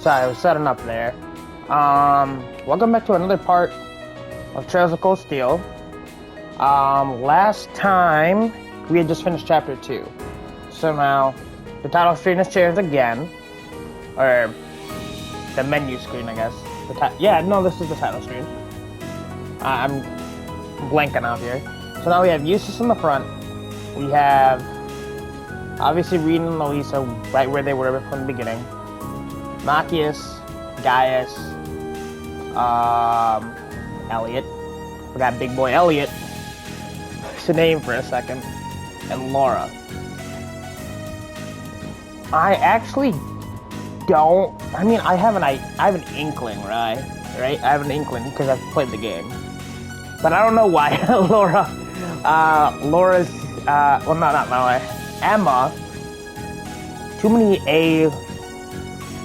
Sorry, I was setting up there. Welcome back to another part of Trails of Cold Steel. Last time we had just finished chapter 2. So now the title screen has changed again. Or the menu screen, I guess. This is the title screen. I'm blanking out here. So now we have Eustace in the front. We have obviously Reed and Louisa right where they were from the beginning. Machias, Gaius, Elliot. Forgot big boy Elliot. His name for a second. And Laura. I actually don't. I mean, I have an inkling, right? I have an inkling because I've played the game, but I don't know why Laura's. Well, not Laura. Emma. Too many A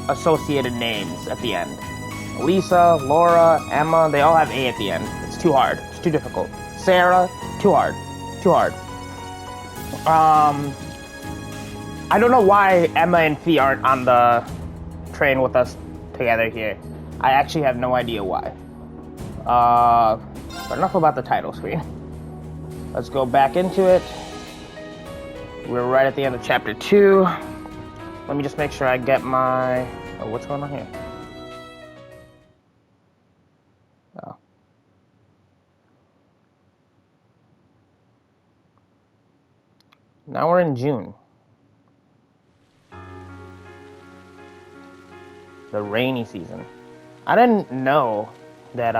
associated names at the end. Lisa, Laura, Emma, they all have A at the end. It's too hard. It's too difficult. Sarah, too hard. Too hard. I don't know why Emma and Fee aren't on the train with us together here. I actually have no idea why. But enough about the title screen. Let's go back into it. We're right at the end of chapter 2. Let me just make sure I get my... Oh, what's going on here? Oh. Now we're in June. The rainy season. I didn't know that,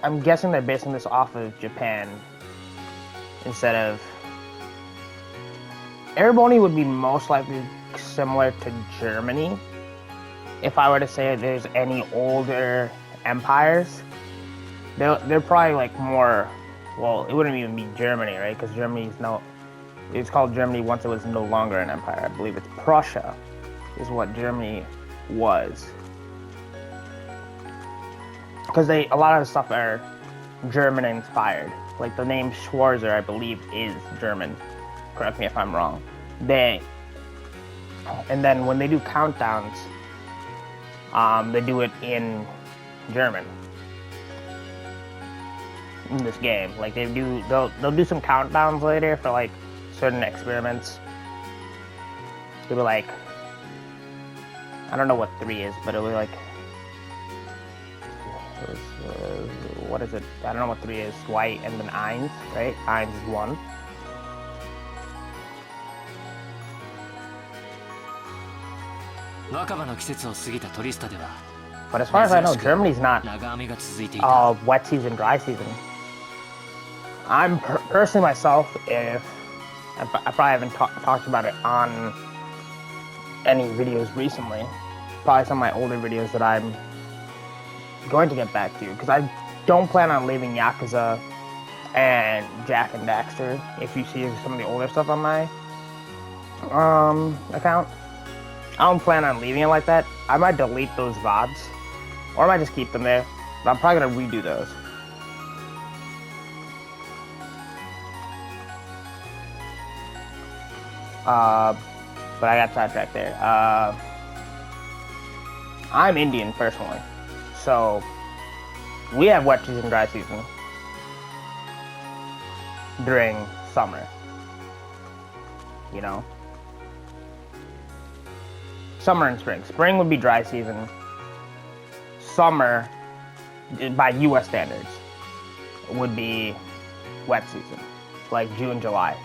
I'm guessing they're basing this off of Japan instead of... Erebony would be most likely similar to Germany. If I were to say there's any older empires, they're probably like more... Well, it wouldn't even be Germany, right? Because it's called Germany once it was no longer an empire. I believe it's Prussia is what Germany was. Because a lot of the stuff are German inspired. Like the name Schwarzer, I believe, is German. Correct me if I'm wrong. And then when they do countdowns, they do it in German. In this game, like they'll do some countdowns later for like certain experiments. They'll be like, I don't know what 3 is, but it'll be like, what is it? I don't know what 3 is. White and then eins, right? Eins is 1. But as far as I know, Germany's not wet season, dry season. I'm personally myself, if I probably haven't talked about it on any videos recently, probably some of my older videos that I'm going to get back to, because I don't plan on leaving Yakuza and Jack and Daxter. If you see some of the older stuff on my account, I don't plan on leaving it like that. I might delete those VODs, or I might just keep them there, but I'm probably gonna redo those. But I got sidetracked there. I'm Indian personally, so we have wet season, dry season during summer. You know, summer and spring. Spring would be dry season. Summer, by U.S. standards, would be wet season, like June, July.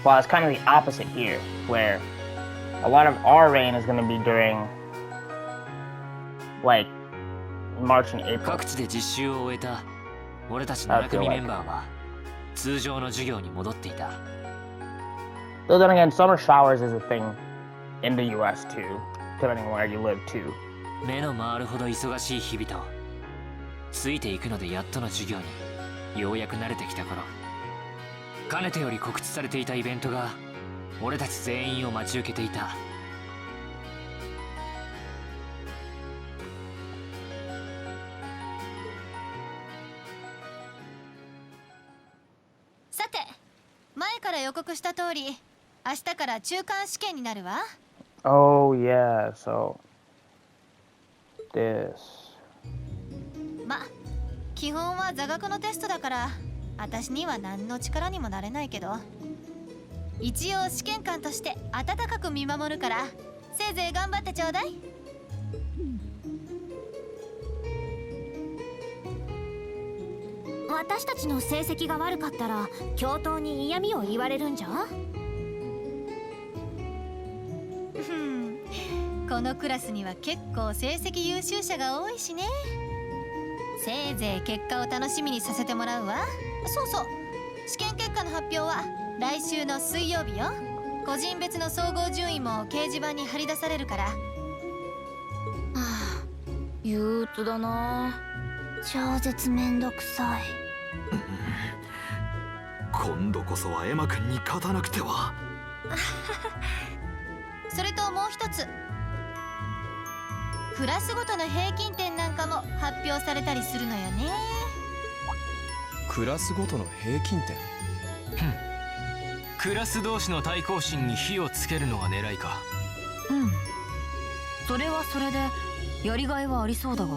Well, it's kind of the opposite here, where a lot of our rain is going to be during, like, March and April. Though then again, summer showers is a thing in the US too, depending on where you live too. 目の回るほど忙しい日々とついていくのでやっとの授業にようやく慣れてきた頃、かねてより告知されていたイベントが俺たち全員を待ち受けていた。さて、から予告した通り、明日から中間試験になるわ。Oh yeah, so this. ま、基本は座学のテストだから、私には何の力にもなれないけど、一応試験官として温かく見守るから、せいぜい頑張ってちょうだい。私たちの成績が悪かったら教頭に嫌味を言われるんじゃ？このクラスには結構成績優秀者が多いしね。せいぜい結果を楽しみにさせてもらうわ。そうそう、試験結果の発表は来週の水曜日よ。個人別の総合順位も掲示板に貼り出されるから。はあ、憂鬱だな。超絶めんどくさい。今度こそはエマ君に勝たなくては。それともう一つ、クラスごとの平均点なんかも発表されたりするのよね。クラスごとの平均点？クラス同士の対抗心に火をつけるのが狙いか。うん、それはそれでやりがいはありそうだが。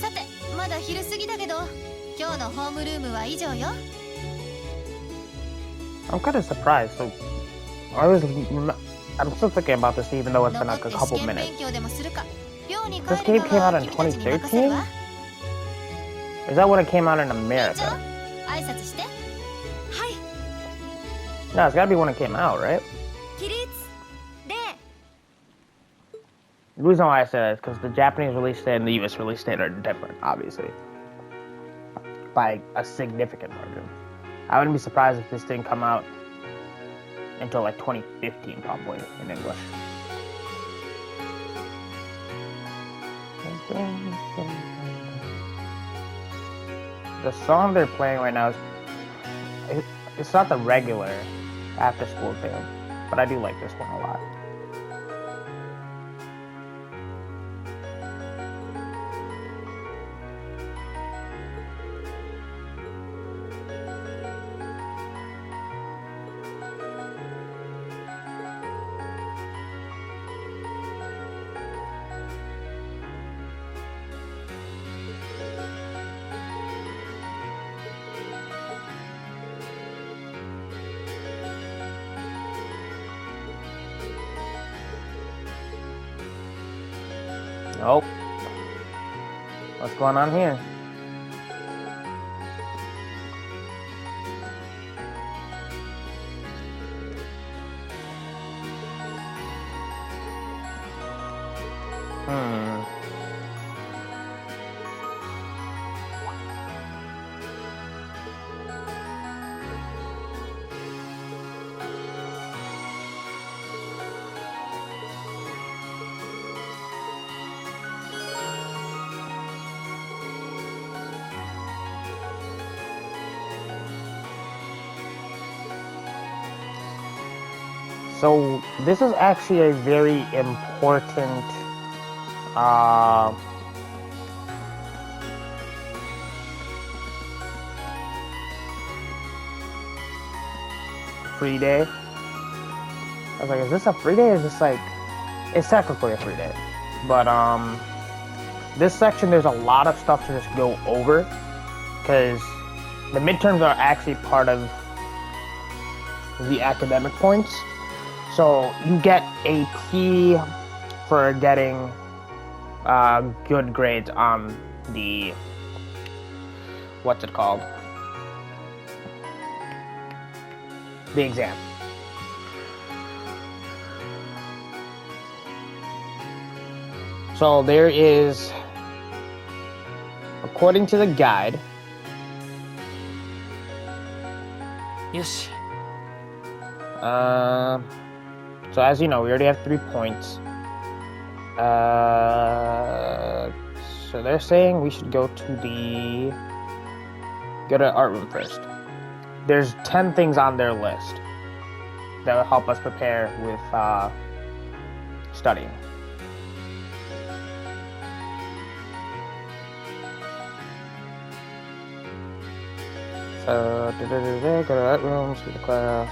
さて、まだ昼過ぎだけど、今日のホームルームは以上よ。I'm kind of surprised. So I'm still thinking about this even though it's been like a couple minutes. This game came out in 2013? Is that when it came out in America? No, it's gotta be when it came out, right? The reason why I say that is because the Japanese release date and the US release date are different, obviously. By a significant margin. I wouldn't be surprised if this didn't come out until like 2015, probably, in English. The song they're playing right now is... It's not the regular after-school theme, but I do like this one a lot. Oh, what's going on here? So this is actually a very important free day. I was like, is this a free day or is this like, it's technically a free day. But this section there's a lot of stuff to just go over because the midterms are actually part of the academic points. So you get a P for getting good grades on the, what's it called? The exam. So there is, according to the guide, よし。 So as you know, we already have 3 points. So they're saying we should go to art room first. There's 10 things on their list that will help us prepare with studying. So, go to the art room, see the class.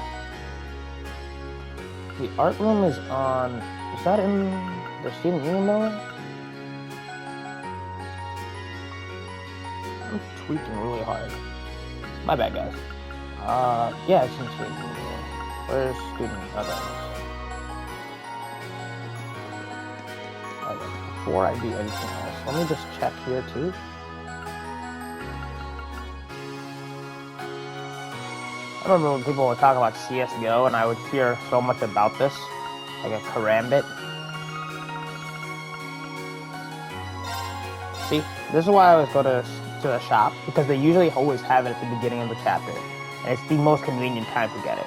The art room is on. Is that in the student union building? I'm tweaking really hard. My bad, guys. Yeah, it's in student union. Where's student? Okay, before I do anything else, let me just check here too. I remember when people would talk about CSGO and I would hear so much about this, like a karambit. See, this is why I always go to the shop, because they usually always have it at the beginning of the chapter, and it's the most convenient time to get it.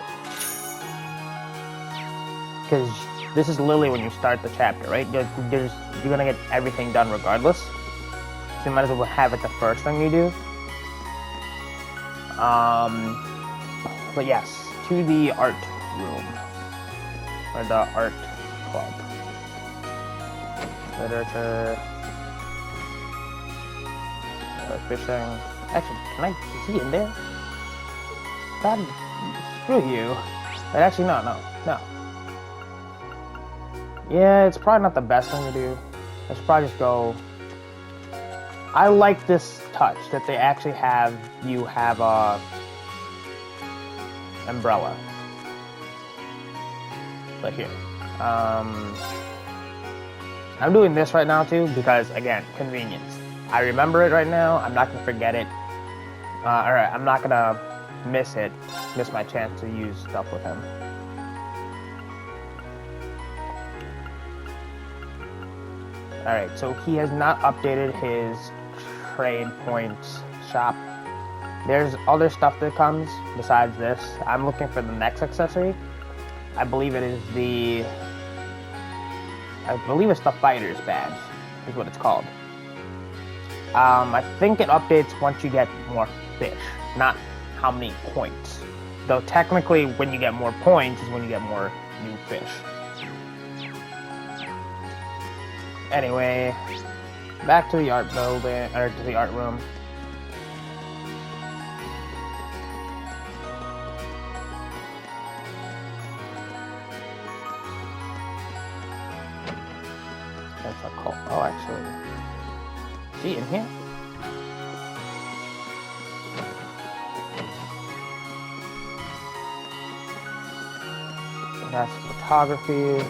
Because this is literally when you start the chapter, right? You're gonna get everything done regardless, so you might as well have it the first thing you do. But yes, to the art room, or the art club. Literature, fishing. Actually, is he in there? God, screw you. But actually, no. Yeah, it's probably not the best thing to do. I should probably just go. I like this touch that they actually have you have a umbrella. But here. I'm doing this right now too because, again, convenience. I remember it right now. I'm not going to forget it. Alright, I'm not going to miss my chance to use stuff with him. Alright, so he has not updated his trade points shop. There's other stuff that comes besides this. I'm looking for the next accessory. I believe it's the fighter's badge, is what it's called. I think it updates once you get more fish, not how many points. Though technically, when you get more points is when you get more new fish. Anyway, back to the art building, or to the art room. That's a cult. Oh, actually. Is he in here? That's photography.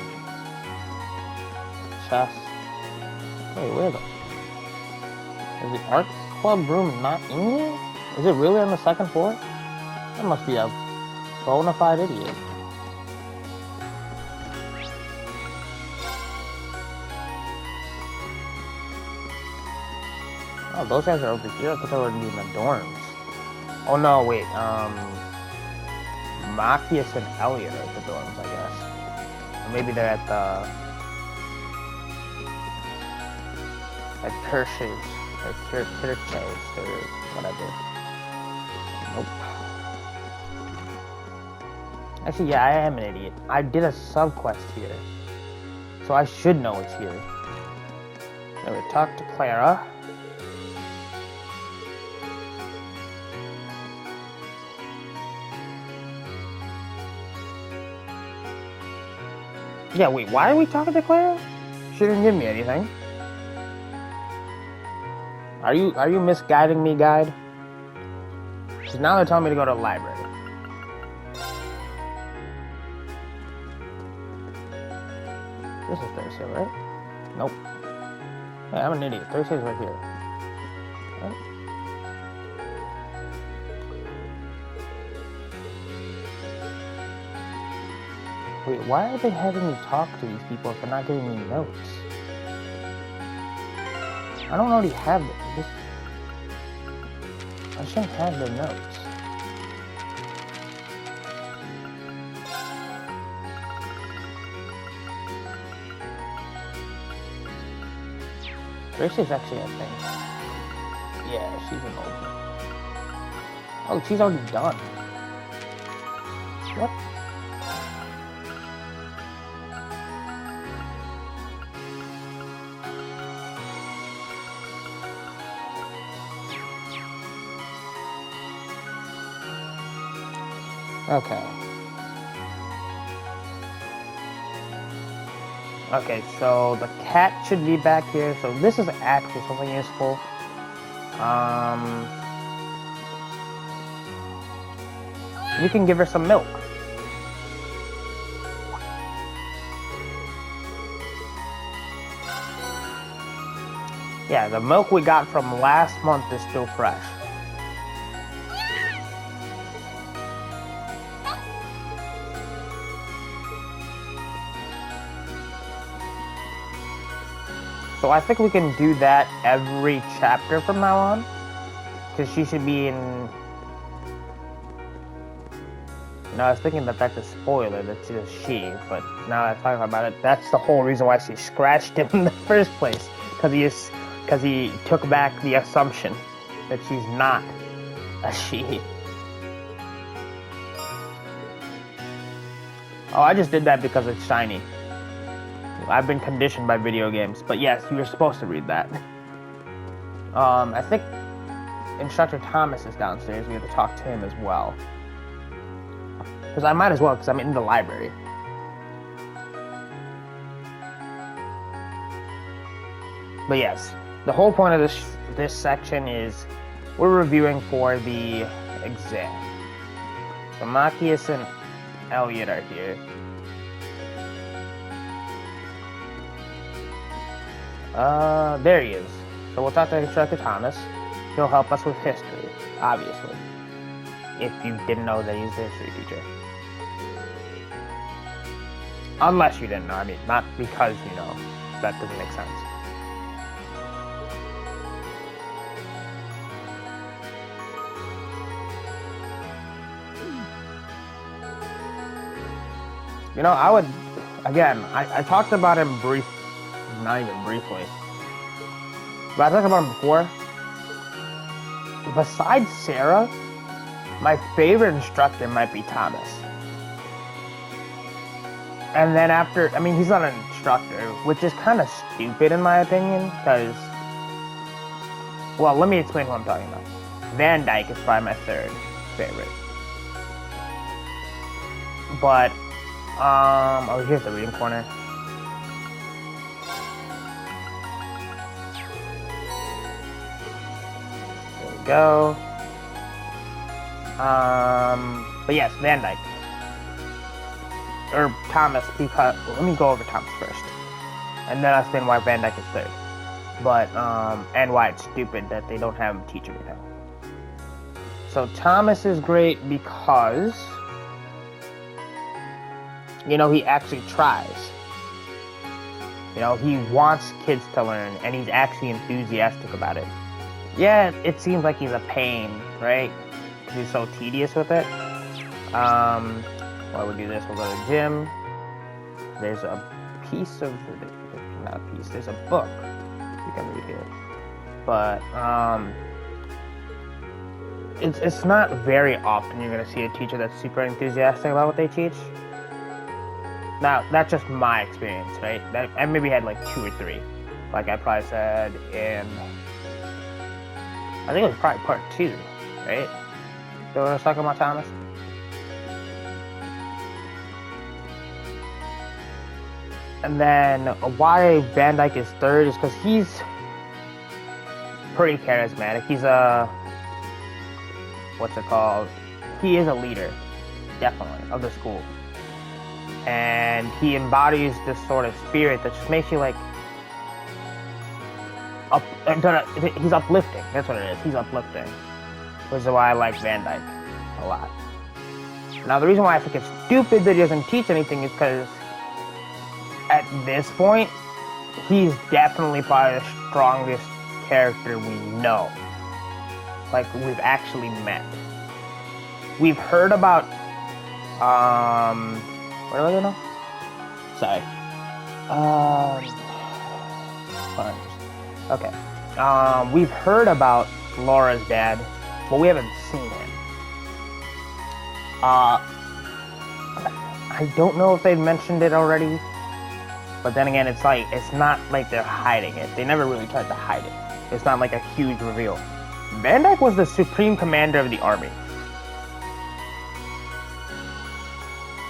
Chess. Wait, where the? Is the art club room not in here? Is it really on the second floor? That must be a bona fide idiot. Oh, those guys are over here. I thought they were in the dorms. Oh no, wait. Machias and Elliot are at the dorms, I guess. Or maybe they're at the Kirsch's or Kirch's or whatever. Nope. Actually, yeah, I am an idiot. I did a sub-quest here, so I should know it's here. Anyway, talk to Clara. Yeah, wait, why are we talking to Clara? She didn't give me anything. Are you misguiding me, guide? Because now they're telling me to go to the library. This is Thursday, right? Nope. Hey, I'm an idiot. Thursday's right here. Right? Wait, why are they having me talk to these people if they're not giving me notes? I don't already have this. I shouldn't have their notes. Grace's actually a thing. Yeah, she's an old one. Oh, she's already done. What? Okay. Okay, so the cat should be back here. So this is actually something useful. You can give her some milk. Yeah, the milk we got from last month is still fresh. So I think we can do that every chapter from now on. Because she should be in... I was thinking that that's a spoiler, that she's a she, but now that I'm talking about it, that's the whole reason why she scratched him in the first place. Because he took back the assumption that she's not a she. Oh, I just did that because it's shiny. I've been conditioned by video games, but yes, you were supposed to read that. I think Instructor Thomas is downstairs. We have to talk to him as well. Because I might as well, because I'm in the library. But yes, the whole point of this section is we're reviewing for the exam. So Machias and Elliot are here. There he is. So we'll talk to Instructor Thomas. He'll help us with history, obviously. If you didn't know that he's a history teacher. Unless you didn't know. I mean, not because you know. That doesn't make sense. You know, I would... Again, I talked about him not even briefly. But I talked about him before. Besides Sarah, my favorite instructor might be Thomas. And then after, I mean, he's not an instructor, which is kind of stupid in my opinion, because, well, let me explain what I'm talking about. Van Dyke is probably my third favorite. But, oh, here's the reading corner. There we go. But yes, Van Dyke. Or Thomas, because, let me go over Thomas first. And then I'll explain why Van Dyke is third. But, and why it's stupid that they don't have him teach me now. So Thomas is great because, you know, he actually tries. You know, he wants kids to learn, and he's actually enthusiastic about it. Yeah, it seems like he's a pain, right? Because he's so tedious with it. While we do this, we'll go to the gym. There's a piece of, not a piece, there's a book. You can read it. But, it's not very often you're going to see a teacher that's super enthusiastic about what they teach. Now, that's just my experience, right? I maybe had like 2 or 3. Like I probably said in, I think it was probably part 2, right? So when I was talking about Thomas. And then why Van Dyke is third is because he's pretty charismatic. He's a, what's it called? He is a leader, definitely, of the school. And he embodies this sort of spirit that just makes you like, he's uplifting. That's what it is. He's uplifting. Which is why I like Van Dyke a lot. Now the reason why I think it's stupid that he doesn't teach anything is because at this point, he's definitely probably the strongest character we know. Like, we've actually met. We've heard about, what do I know? Sorry. Okay. We've heard about Laura's dad, but we haven't seen him. I don't know if they've mentioned it already. But then again, it's not like they're hiding it. They never really tried to hide it. It's not like a huge reveal. Van Dyke was the supreme commander of the army.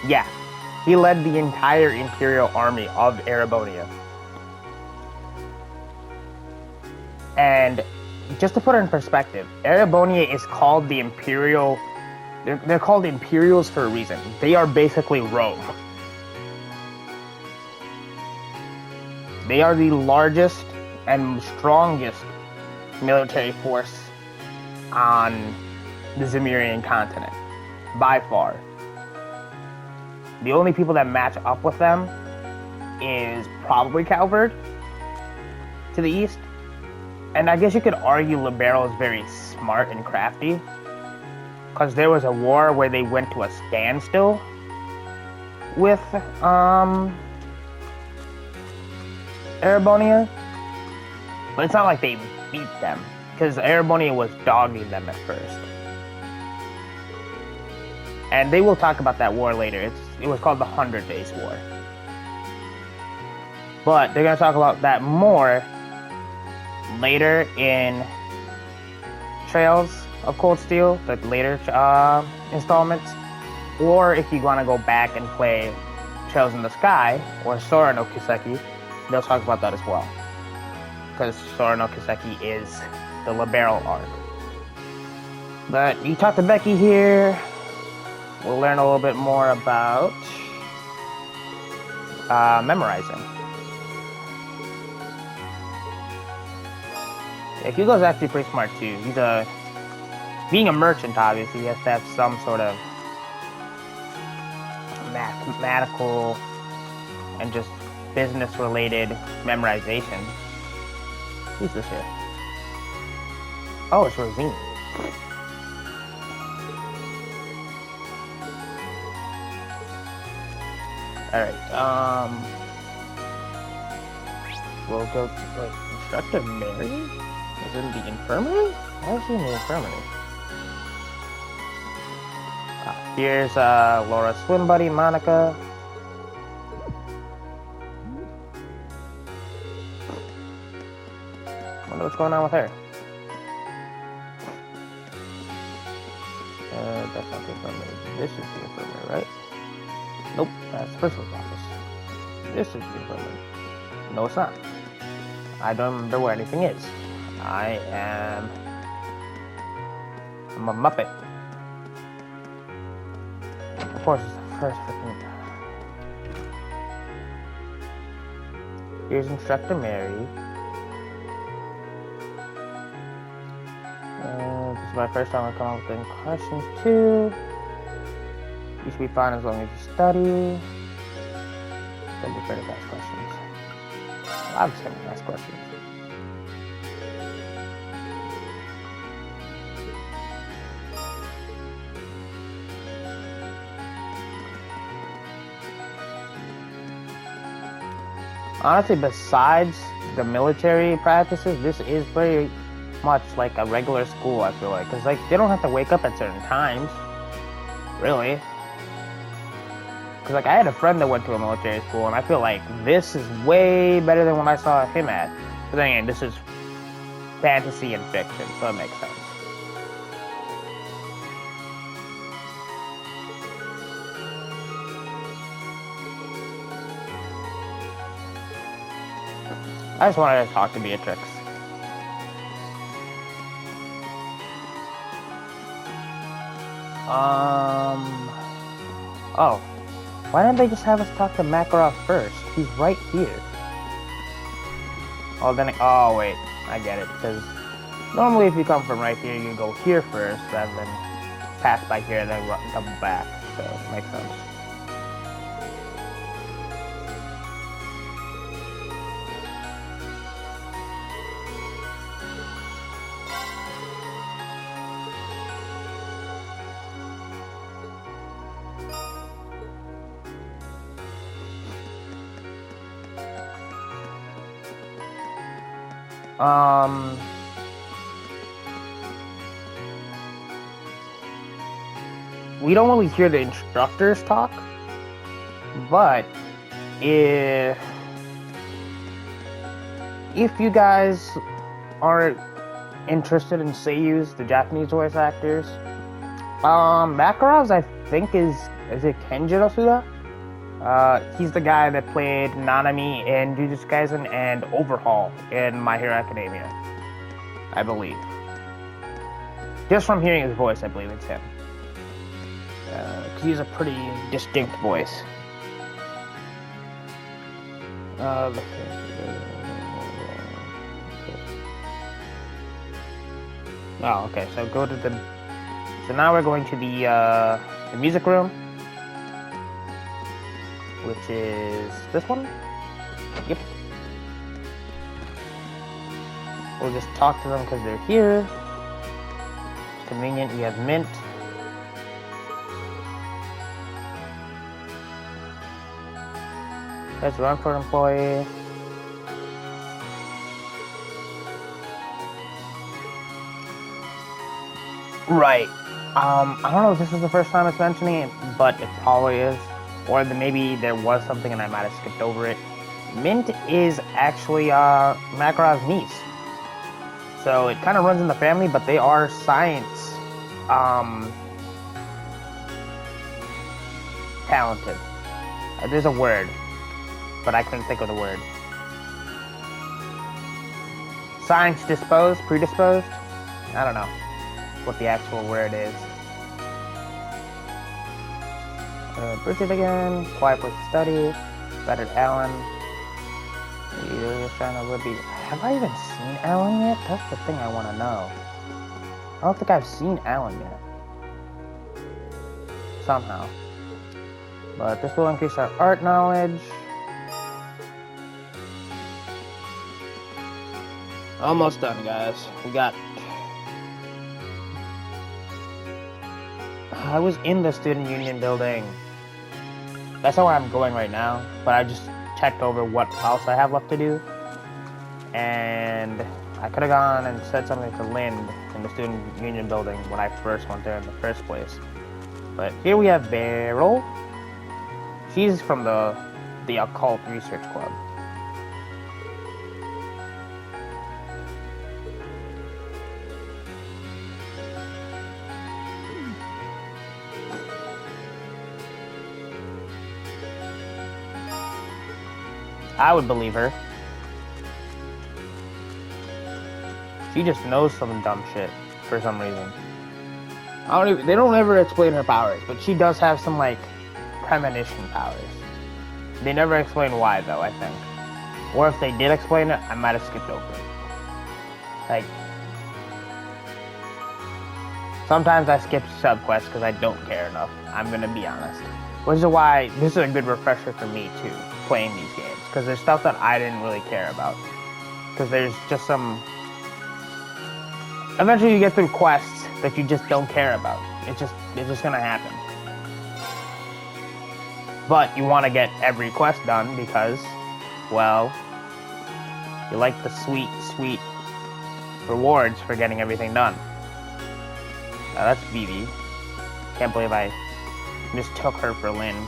Yeah, he led the entire Imperial army of Erebonia. And just to put it in perspective, Erebonia is called the Imperial. They're called Imperials for a reason. They are basically Rome. They are the largest and strongest military force on the Zemurian continent, by far. The only people that match up with them is probably Calvard to the east. And I guess you could argue Libero is very smart and crafty, because there was a war where they went to a standstill with Erebonia. But it's not like they beat them, because Erebonia was dogging them at first. And they will talk about that war later. It was called the 100 Days War. But they're going to talk about that more later in Trails of Cold Steel, the later installments. Or if you want to go back and play Trails in the Sky or Sora no Kiseki, they'll talk about that as well. Because Sora no Kiseki is the Libero arc. But you talk to Becky here. We'll learn a little bit more about memorizing. Yeah, Hugo's actually pretty smart too. Being a merchant, obviously, he has to have some sort of mathematical and just business-related memorization. Who's this here? Oh, it's Rosine. Alright, we'll go to, Instructor Mary? Is in the infirmary? Why is she in the infirmary? Here's Laura's swim buddy, Monica. Wonder what's going on with her. That's not the infirmary. This is the infirmary, right? Nope, that's the principal's office. This is the infirmary. No, it's not. I don't remember where anything is. I'm a Muppet. Of course, it's the first freaking. Here's Instructor Mary. This is my first time I come up with any questions too. You should be fine as long as you study. Don't be afraid to ask questions. I'm just gonna ask questions. Honestly, besides the military practices, this is very much like a regular school, I feel like. Because, like, they don't have to wake up at certain times. Really. Because, like, I had a friend that went to a military school, and I feel like this is way better than what I saw him at. But then again, this is fantasy and fiction, so it makes sense. I just wanted to talk to Beatrix. Oh. Why didn't they just have us talk to Makarov first? He's right here. Oh, wait. I get it. Because normally if you come from right here, you go here first, rather than pass by here and then double back. So, it makes sense. We don't really hear the instructors talk, but if you guys aren't interested in seiyus, the Japanese voice actors, Makarov's I think is is it Kenjiro Suda? He's the guy that played Nanami in Jujutsu Kaisen and Overhaul in My Hero Academia, I believe. Just from hearing his voice, I believe it's him. 'Cause he's a pretty distinct voice. Let's see. Oh, okay. So go to the. So now we're going to the music room, which is this one. Yep. We'll just talk to them because they're here. It's convenient. We have Mint. Let's run for employee. Right. I don't know if this is the first time it's mentioning it, but it probably is. Or maybe there was something and I might have skipped over it. Mint is actually Makarov's niece. So it kind of runs in the family, but they are science talented. There's a word, but I couldn't think of the word. Science disposed, predisposed? I don't know what the actual word is. Bridget again, quiet place to study, better Alan. You're just trying to be. Have I even seen Alan yet? That's the thing I want to know. I don't think I've seen Alan yet. Somehow. But this will increase our art knowledge. Almost done, guys. We got. I was in the student union building. That's not where I'm going right now, but I just checked over what else I have left to do. And I could have gone and said something to Lind in the student union building when I first went there in the first place. But here we have Beryl. She's from the Occult Research Club. I would believe her. She just knows some dumb shit for some reason. They don't ever explain her powers, but she does have some like premonition powers. They never explain why though, I think. Or if they did explain it, I might have skipped over it. Like sometimes I skip subquests because I don't care enough. I'm gonna be honest. Which is why this is a good refresher for me too, playing these games. Because there's stuff that I didn't really care about. Because there's just some... Eventually you get through quests that you just don't care about. It's just gonna happen. But you want to get every quest done because, well, you like the sweet, sweet rewards for getting everything done. Now that's Vivi. Can't believe I mistook her for Lind.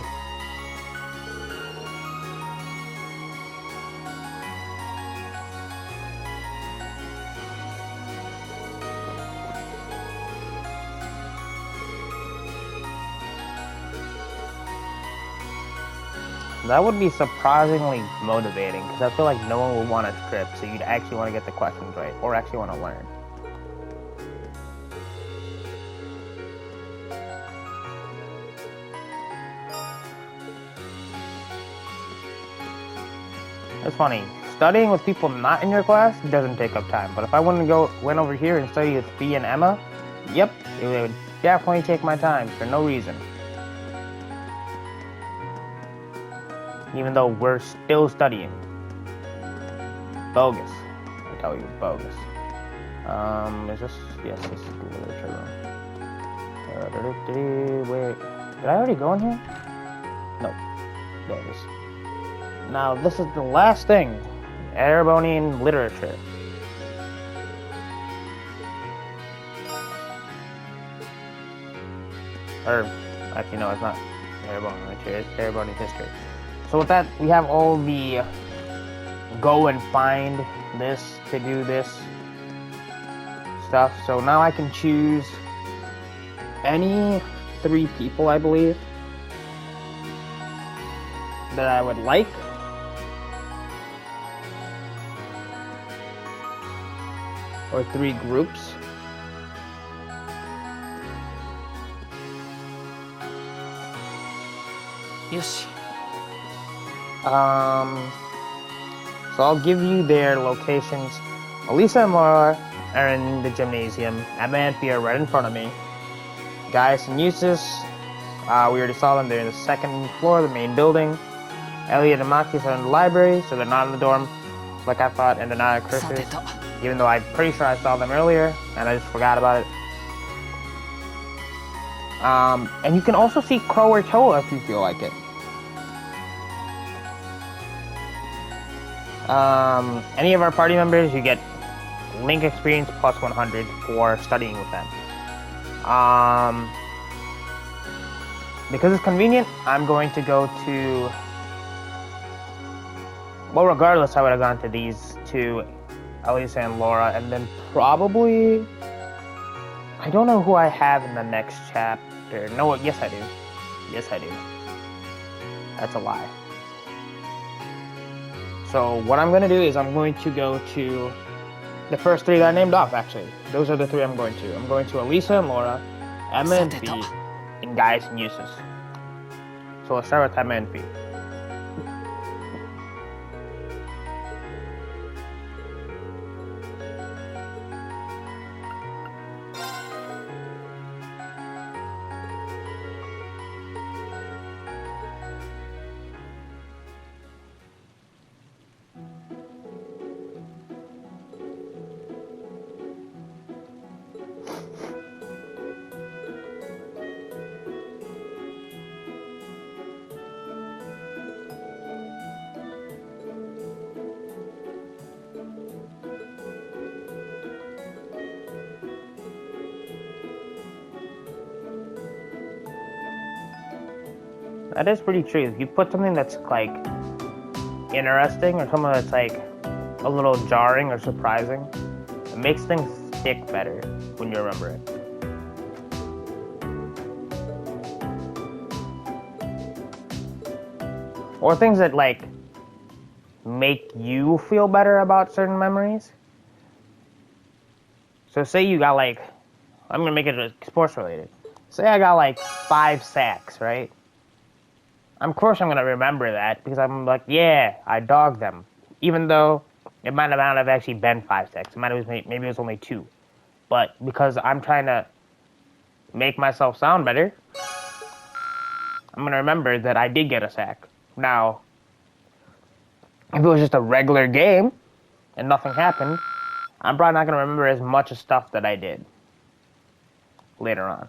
That would be surprisingly motivating, because I feel like no one would want to trip, so you'd actually want to get the questions right, or actually want to learn. It's funny, studying with people not in your class doesn't take up time, but if I went over here and studied with Fee and Emma, yep, it would definitely take my time for no reason. Even though we're still studying. Bogus. I tell you, bogus. Is this? Yes, this is the literature room. Wait, did I already go in here? No. There it is. Now, this is the last thing. Erebonian literature. Or, actually, no, it's not Erebonian literature, it's Erebonian history. So with that, we have all the go and find this to do this stuff. So now I can choose any 3 people, I believe. that I would like. Or 3 groups. Yoshi. So I'll give you their locations. Elisa and Laura are in the gymnasium. Emma and Fia are right in front of me. Gaius and Eustace, we already saw them. They're in the 2nd floor of the main building. Elliot and Makis are in the library, so they're not in the dorm, like I thought, and they're not at Chris's. Even though I'm pretty sure I saw them earlier, and I just forgot about it. And you can also see Crow or Toa if you feel like it. Any of our party members, you get Link experience plus 100 for studying with them. Because it's convenient, I'm going to go to... Well, regardless, I would have gone to these 2, Elisa and Laura, and then probably... I don't know who I have in the next chapter. No, yes I do. Yes I do. That's a lie. So what I'm going to do is I'm going to go to the first 3 that I named off, actually. Those are the 3 I'm going to. I'm going to Elisa and Laura, Emma and Fee, and Gaius and Eustace. So let's start with Emma and Fee. That is pretty true. If you put something that's like interesting or something that's like a little jarring or surprising, it makes things stick better when you remember it. Or things that like make you feel better about certain memories. So say you got like, I'm gonna make it sports related. Say I got like 5 sacks, right? Of course I'm going to remember that because I'm like, yeah, I dogged them. Even though it might not have actually been 5 sacks. Maybe it was only 2. But because I'm trying to make myself sound better, I'm going to remember that I did get a sack. Now, if it was just a regular game and nothing happened, I'm probably not going to remember as much of stuff that I did later on.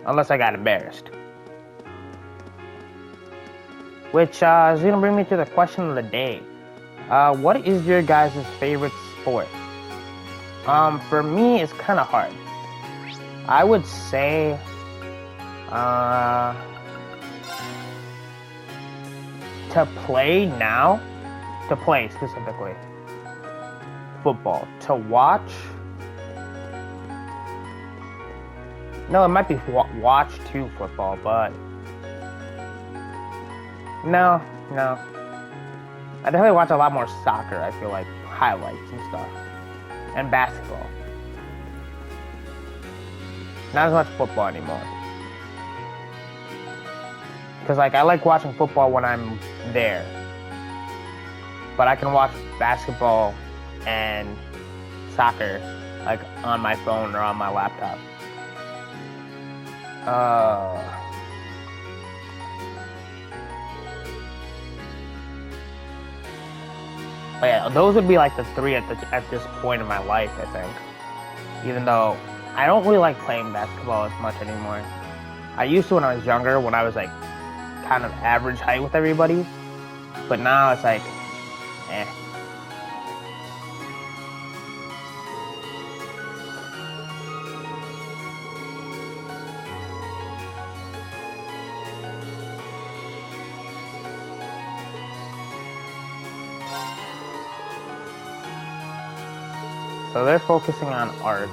Unless I got embarrassed. Which is going to bring me to the question of the day. What is your guys' favorite sport? For me, it's kind of hard. I would say... to play now? To play, specifically. Football. To watch... No, it might be watch too football, but no. I definitely watch a lot more soccer. I feel like highlights and stuff, and basketball. Not as much football anymore, because like I like watching football when I'm there, but I can watch basketball and soccer like on my phone or on my laptop. But yeah, those would be like the 3 at this point in my life, I think. Even though I don't really like playing basketball as much anymore. I used to when I was younger, when I was like kind of average height with everybody. But now it's like, eh. So they're focusing on art.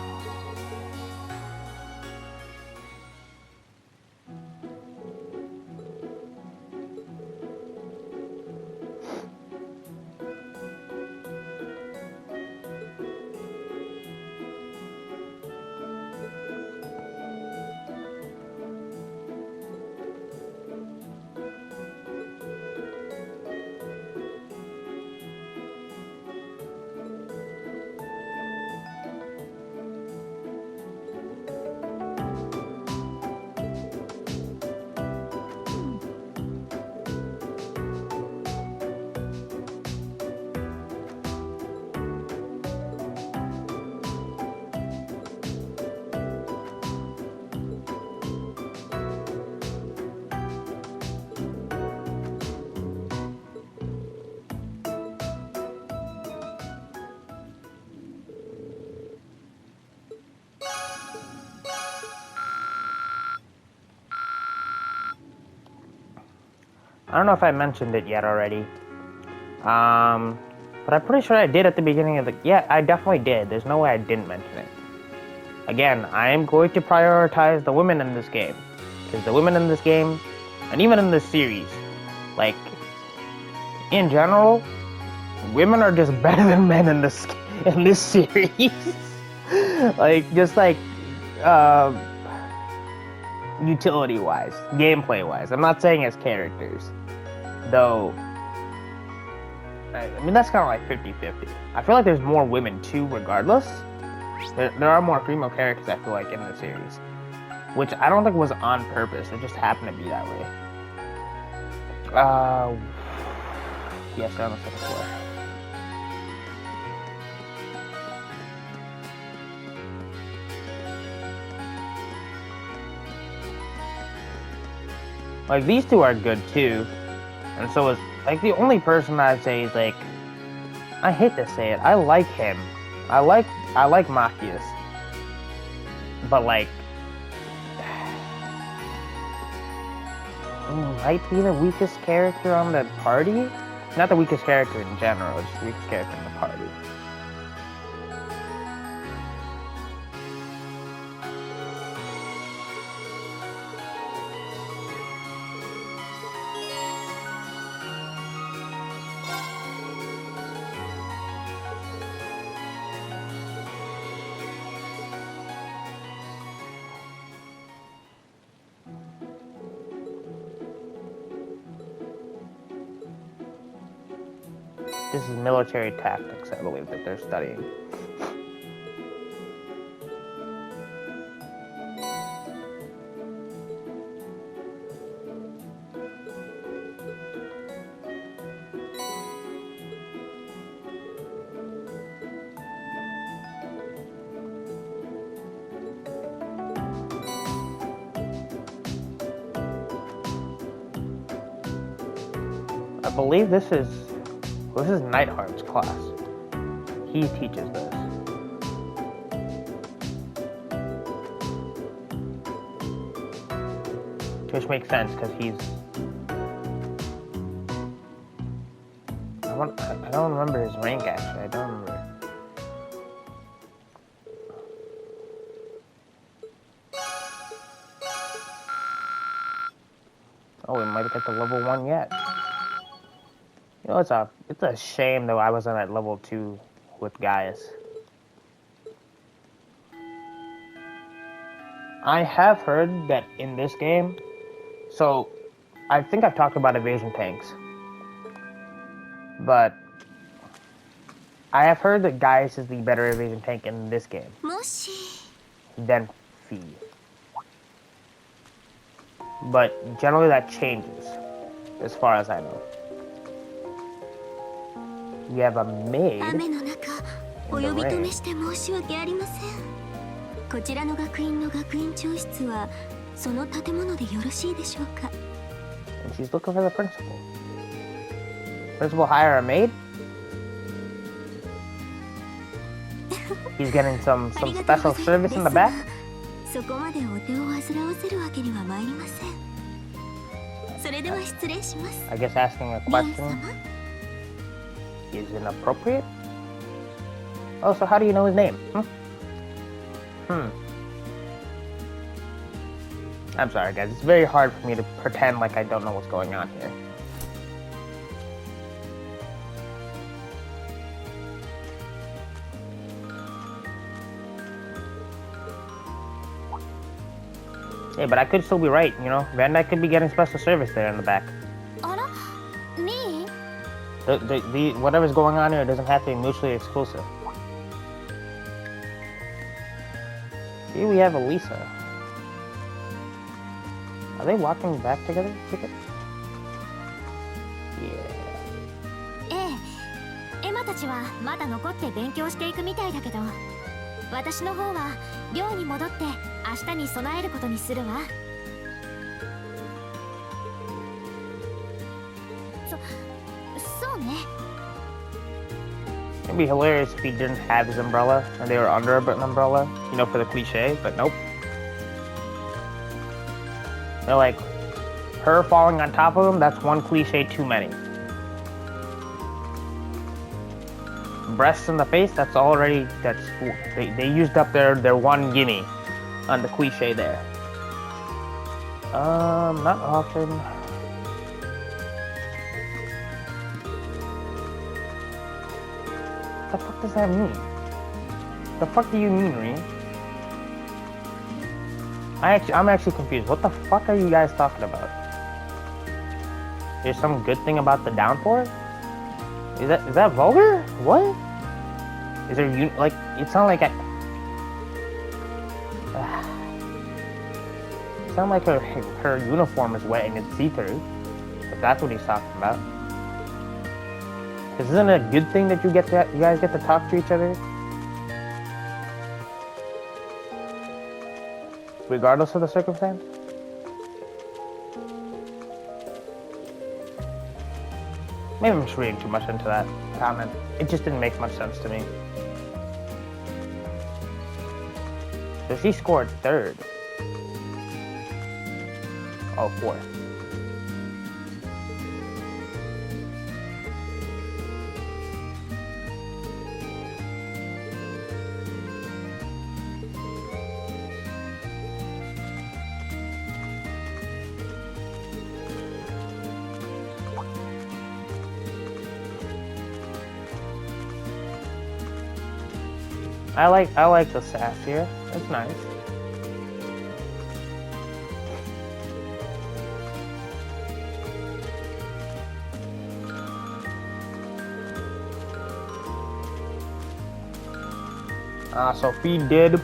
I don't know if I mentioned it yet already. But I'm pretty sure I did at the beginning of the... Yeah, I definitely did. There's no way I didn't mention it. Again, I am going to prioritize the women in this game. Because the women in this game, and even in this series, like, in general, women are just better than men in this series. Like, just like, utility-wise, gameplay-wise. I'm not saying as characters. Though, I mean, that's kind of like 50-50. I feel like there's more women, too, regardless. There are more female characters, I feel like, in the series. Which I don't think was on purpose. It just happened to be that way. Yes, they're on the second floor. Like, these two are good, too. And so is, like, the only person I'd say is, like, I hate to say it, I like him. I like Machias. But, like, he might be the weakest character on the party? Not the weakest character in general, just the weakest character in the party. This is military tactics, I believe, that they're studying. I believe this is Neidhart's class. He teaches this. Which makes sense, because he's... I don't remember his rank, actually. I don't remember. Oh, we might get to level 1 yet. You know, it's a shame though I wasn't at level 2 with Gaius. I have heard that in this game, so I think I've talked about evasion tanks, but I have heard that Gaius is the better evasion tank in this game than Fee. But generally that changes, as far as I know. We have a maid. And she's looking for the principal. Principal hire a maid? He's getting some special service in the back? I guess asking a question is inappropriate? Oh, so how do you know his name? I'm sorry, guys. It's very hard for me to pretend like I don't know what's going on here. Yeah, but I could still be right, you know? Van Dyke could be getting special service there in the back. The whatever's going on here doesn't have to be mutually exclusive. Here we have Elisa. Are they walking back together? Yeah. エマたちはまだ残って勉強していくみたいだけど、私の方は寮に戻って明日に備えることにするわ。そうね。It'd be hilarious if he didn't have his umbrella and they were under an umbrella, you know, for the cliche, but nope. They're like, her falling on top of him, that's one cliche too many. Breasts in the face, that's already, they used up their one gimme on the cliche there. Not often. What the fuck does that mean? The fuck do you mean, Reen? I'm actually confused. What the fuck are you guys talking about? There's some good thing about the downpour? Is that vulgar? What? Is there like it's not like it sounds like her uniform is wet and it's see-through. If that's what he's talking about. Isn't it a good thing that you guys get to talk to each other? Regardless of the circumstance? Maybe I'm just reading too much into that comment. It just didn't make much sense to me. So she scored third. Oh, fourth. I like the sass here. It's nice. So Fee did.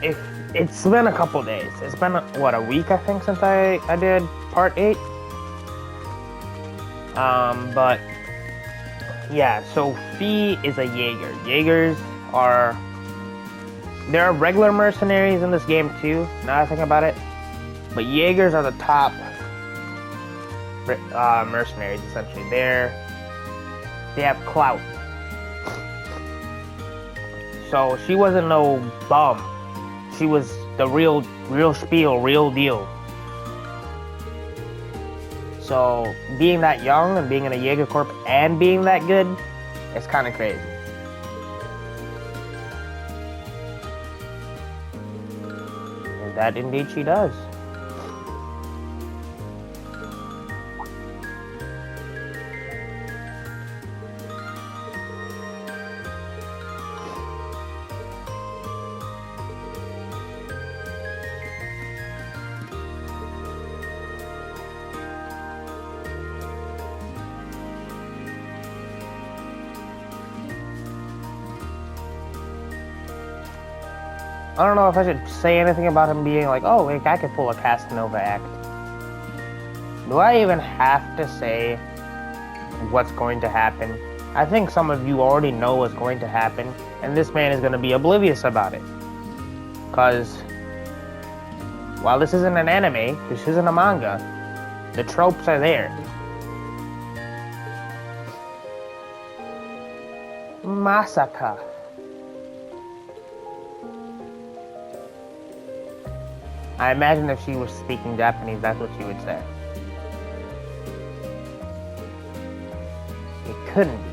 It's been a couple days. It's been what, a week I think since I did part 8. But yeah. So Fee is a Jaeger. Jaegers there are regular mercenaries in this game too, now that I think about it. But Jaegers are the top mercenaries, essentially. They have clout. So she wasn't no bum. She was the real spiel, real deal. So being that young and being in a Jaeger Corp and being that good, it's kind of crazy. That indeed she does. I don't know if I should say anything about him being like, oh, like I could pull a Casanova act. Do I even have to say what's going to happen? I think some of you already know what's going to happen, and this man is going to be oblivious about it. Because while this isn't an anime, this isn't a manga, the tropes are there. Masaka. I imagine if she was speaking Japanese, that's what she would say. It couldn't be.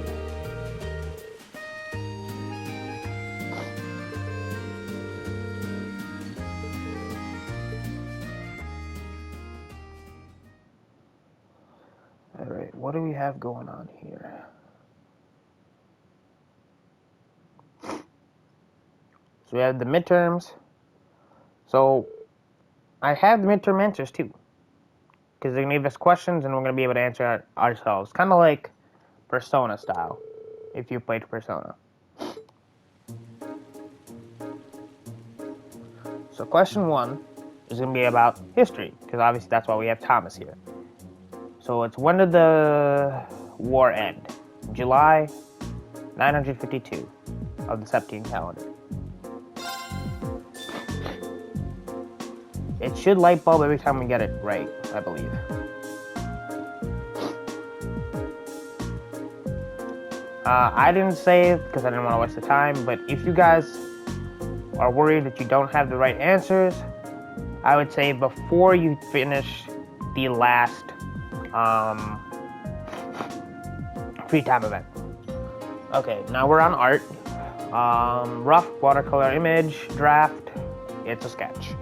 Alright, what do we have going on here? So we have the midterms. So I have the midterm answers too, because they're going to give us questions and we're going to be able to answer it ourselves. Kind of like Persona style, if you played Persona. So question 1 is going to be about history, because obviously that's why we have Thomas here. So it's, when did the war end? July 952 of the Septine calendar. It should light bulb every time we get it right, I believe. I didn't say it because I didn't want to waste the time, but if you guys are worried that you don't have the right answers, I would say before you finish the last free time event. Okay, now we're on art. Rough watercolor image, draft, it's a sketch.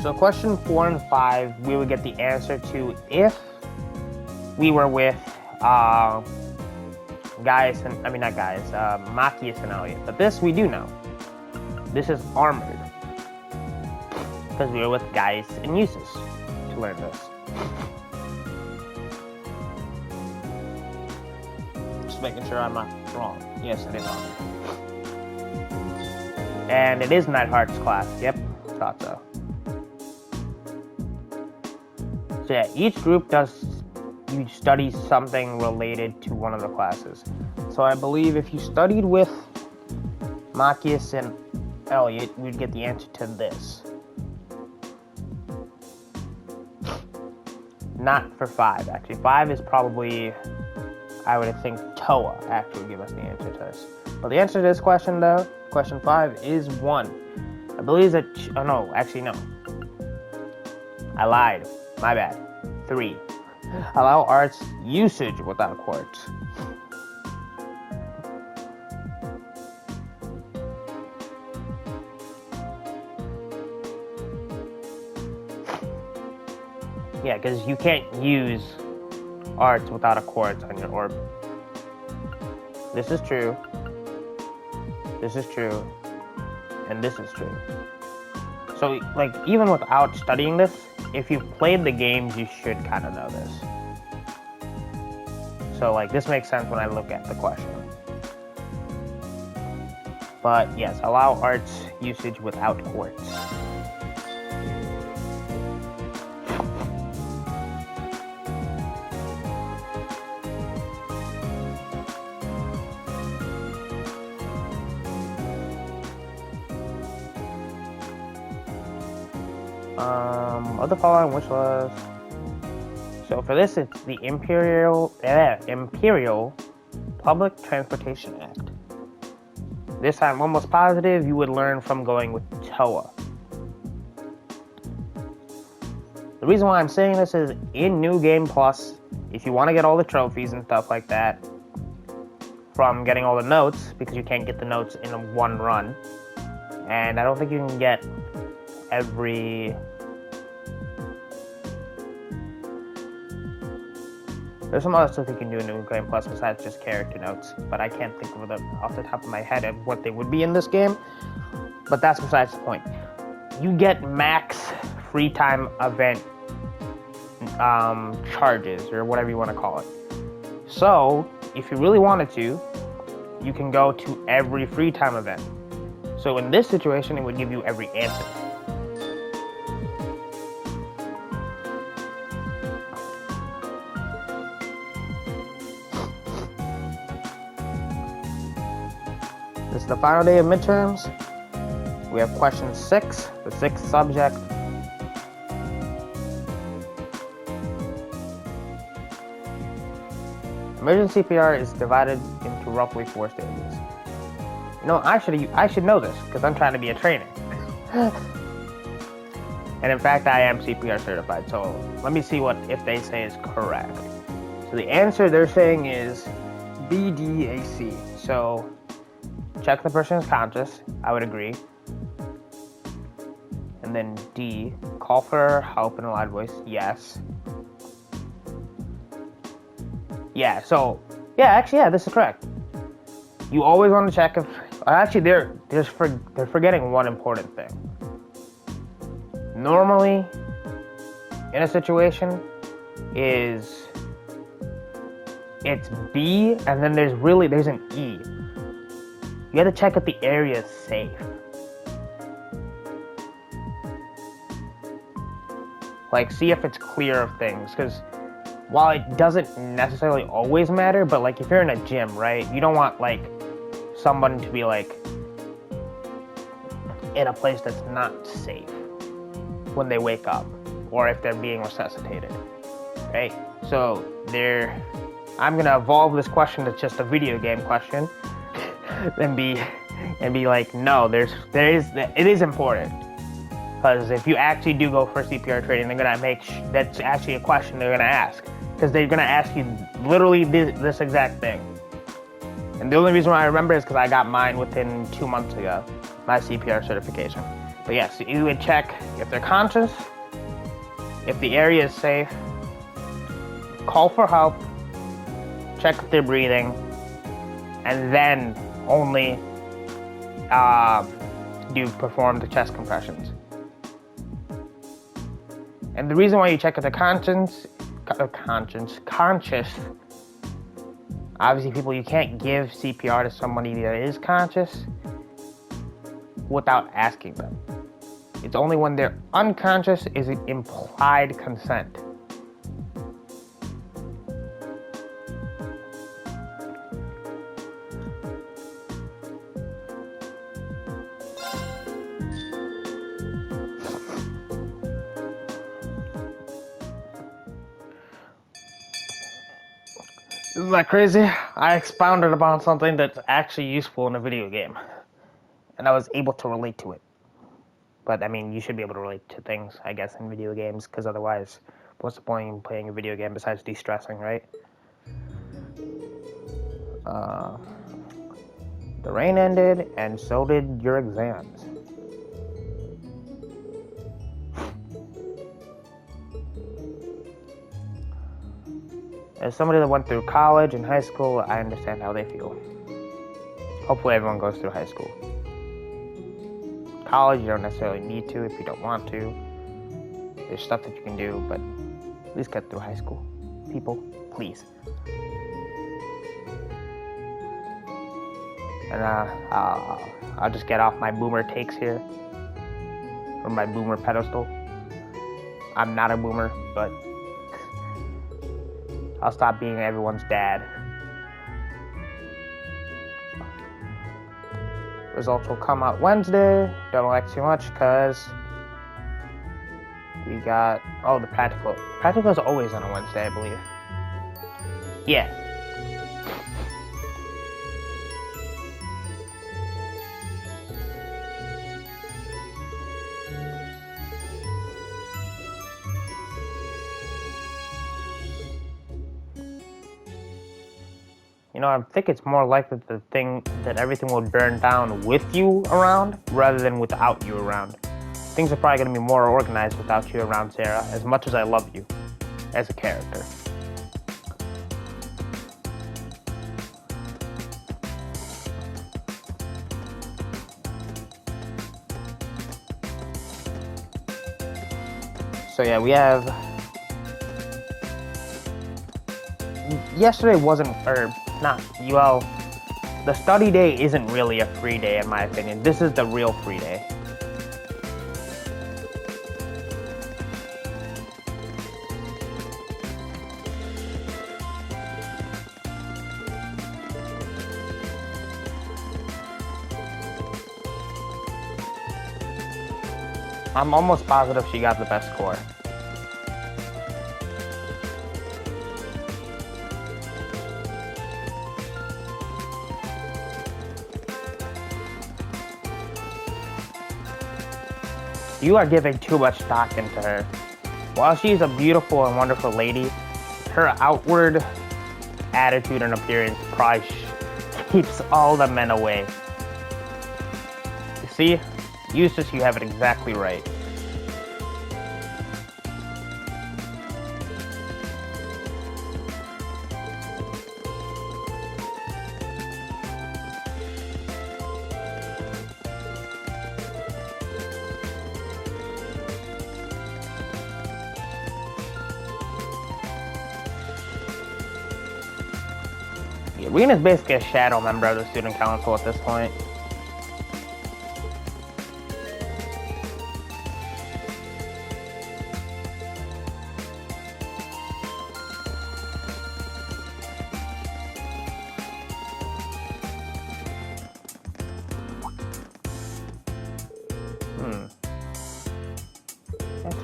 So question 4 and 5, we would get the answer to if we were with Machias and Elliot. But this we do know. This is armored. Because we were with Gaius and Eustace to learn this. Just making sure I'm not wrong. Yes, it is armored. And it is Nightheart's class. Yep, thought so. So yeah, each group you study something related to one of the classes. So I believe if you studied with Machias and Elliot, you'd get the answer to this. Not for 5, actually. 5 is probably, I would think, Toa actually would give us the answer to this. But the answer to this question, though, question 5, is 1. I believe that, oh no, actually no. I lied. My bad. 3. Allow arts usage without quartz. Yeah, because you can't use arts without a quartz on your orb. This is true. This is true. And this is true. So, like, even without studying this, if you've played the games, you should kind of know this. So, like, this makes sense when I look at the question. But, yes, allow arts usage without quartz. Of the following which was... So for this, it's the Imperial Public Transportation Act. This I'm almost positive you would learn from going with Toa. The reason why I'm saying this is in New Game Plus, if you want to get all the trophies and stuff like that from getting all the notes, because you can't get the notes in one run, and I don't think you can get every... There's some other stuff you can do in New Game Plus besides just character notes, but I can't think of them off the top of my head of what they would be in this game. But that's besides the point. You get max free time event charges, or whatever you want to call it. So, if you really wanted to, you can go to every free time event. So in this situation, it would give you every answer. This is the final day of midterms. We have question 6, the 6th subject. Emergency CPR is divided into roughly 4 stages. You know, I should know this because I'm trying to be a trainer. And in fact, I am CPR certified. So let me see what if they say is correct. So the answer they're saying is BDAC. So check the person is conscious. I would agree. And then D, call for help in a loud voice. Yes. Yeah, so, yeah, this is correct. You always want to check if, actually, they're forgetting one important thing. Normally, in a situation, it's B, and then there's an E. You have to check if the area is safe. Like, see if it's clear of things, because while it doesn't necessarily always matter, but like if you're in a gym, right, you don't want like someone to be like in a place that's not safe. when they wake up, or if they're being resuscitated, right? So I'm gonna evolve this question to just a video game question, and be like, no, it is important, because if you actually do go for CPR training, they're gonna that's actually a question they're gonna ask, because they're gonna ask you literally this exact thing. And the only reason why I remember is because I got mine within 2 months ago, my CPR certification. But yes, you would check if they're conscious, if the area is safe, call for help, check if they're breathing, and then only perform the chest compressions. And the reason why you check if they're conscious, obviously, you can't give CPR to somebody that is conscious without asking them. It's only when they're unconscious is it implied consent. Isn't that crazy? I expounded upon something that's actually useful in a video game, and I was able to relate to it. But I mean, you should be able to relate to things, I guess, in video games, because otherwise, what's the point in playing a video game besides de-stressing, right? The rain ended, and so did your exams. As somebody that went through college and high school, I understand how they feel. Hopefully everyone goes through high school. College, you don't necessarily need to if you don't want to. There's stuff that you can do, but at least get through high school. People, please. And I'll just get off my boomer takes here, from my boomer pedestal. I'm not a boomer, but I'll stop being everyone's dad. Results will come out Wednesday. Don't like too much because we got, the practical. Practical is always on a Wednesday, I believe. Yeah. You know, I think it's more likely that everything will burn down with you around rather than without you around. Things are probably going to be more organized without you around, Sarah, as much as I love you as a character. So yeah, we have... Yesterday wasn't, the study day isn't really a free day in my opinion. This is the real free day. I'm almost positive she got the best score. You are giving too much stock into her. While she's a beautiful and wonderful lady, her outward attitude and appearance probably keeps all the men away. You see? Eustace, you have it exactly right. Rena's basically a shadow member of the student council at this point.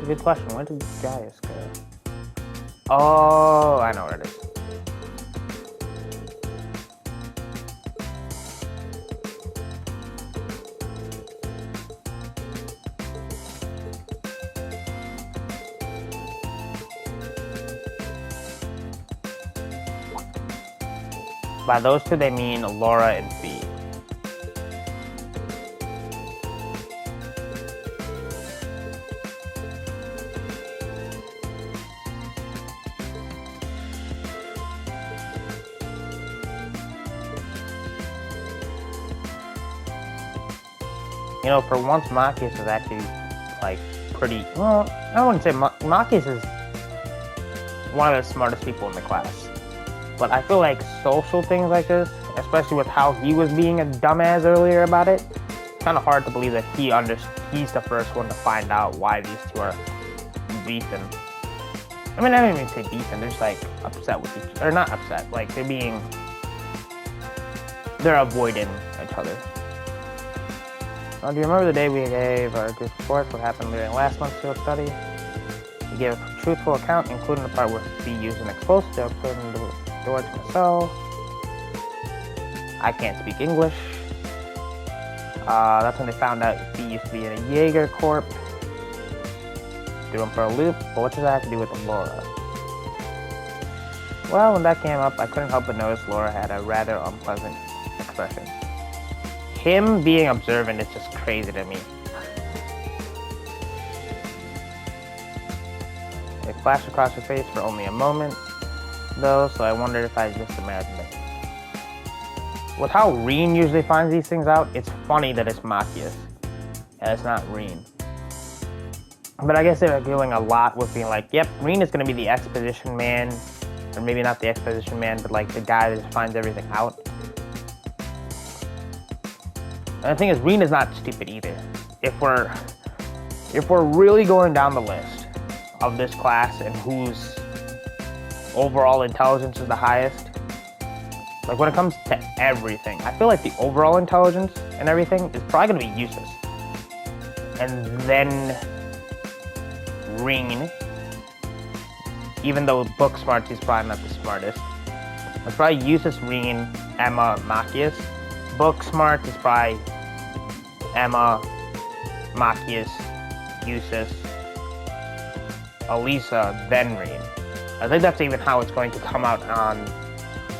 a good question. Where did Gaius go? Oh, I know where it is. By those two, they mean Laura and Fee. You know, for once, Machias is actually, like, pretty... Well, I wouldn't say... Machias is one of the smartest people in the class. But I feel like social things like this, especially with how he was being a dumbass earlier about it, it's kind of hard to believe that he's the first one to find out why these two are beefing. I mean, I don't even say beefing, they're just like upset with each other. Or not upset, like they're avoiding each other. Do you remember the day we gave our group reports, what happened during last month's field study? We gave a truthful account, including the part where we used an explosive to open the door to my cell. I can't speak English. That's when they found out he used to be in a Jaeger Corp. Threw him for a loop, but what does that have to do with Laura? Well, when that came up, I couldn't help but notice Laura had a rather unpleasant expression. Him being observant is just crazy to me. It flashed across her face for only a moment, though, so I wondered if I just imagined it. With how Reen usually finds these things out, it's funny that it's Machias, and it's not Reen. But I guess they're dealing a lot with being like, yep, Reen is going to be the exposition man, or maybe not the exposition man, but like the guy that just finds everything out. And the thing is, Reen is not stupid either. If we're really going down the list of this class and whose overall intelligence is the highest, like when it comes to everything, I feel like the overall intelligence and everything is probably going to be useless. And then Reen, even though book smart, he's probably not the smartest. It's probably Eustace, Reen, Emma, Machias. Book smart is probably Emma, Machias, Eustace, Elisa, then Reen. I think that's even how it's going to come out on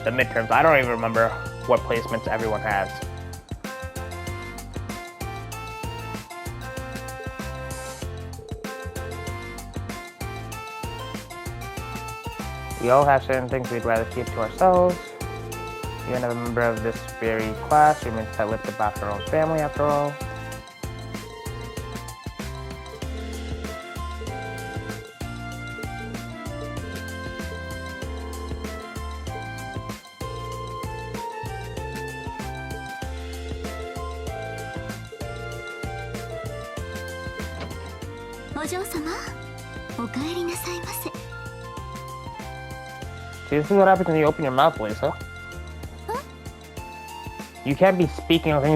the midterms. I don't even remember what placements everyone has. We all have certain things we'd rather keep to ourselves. Even a member of this very class remains tight-lipped about her own family, after all. See, this is what happens when you open your mouth, Lisa. You can't be speaking of things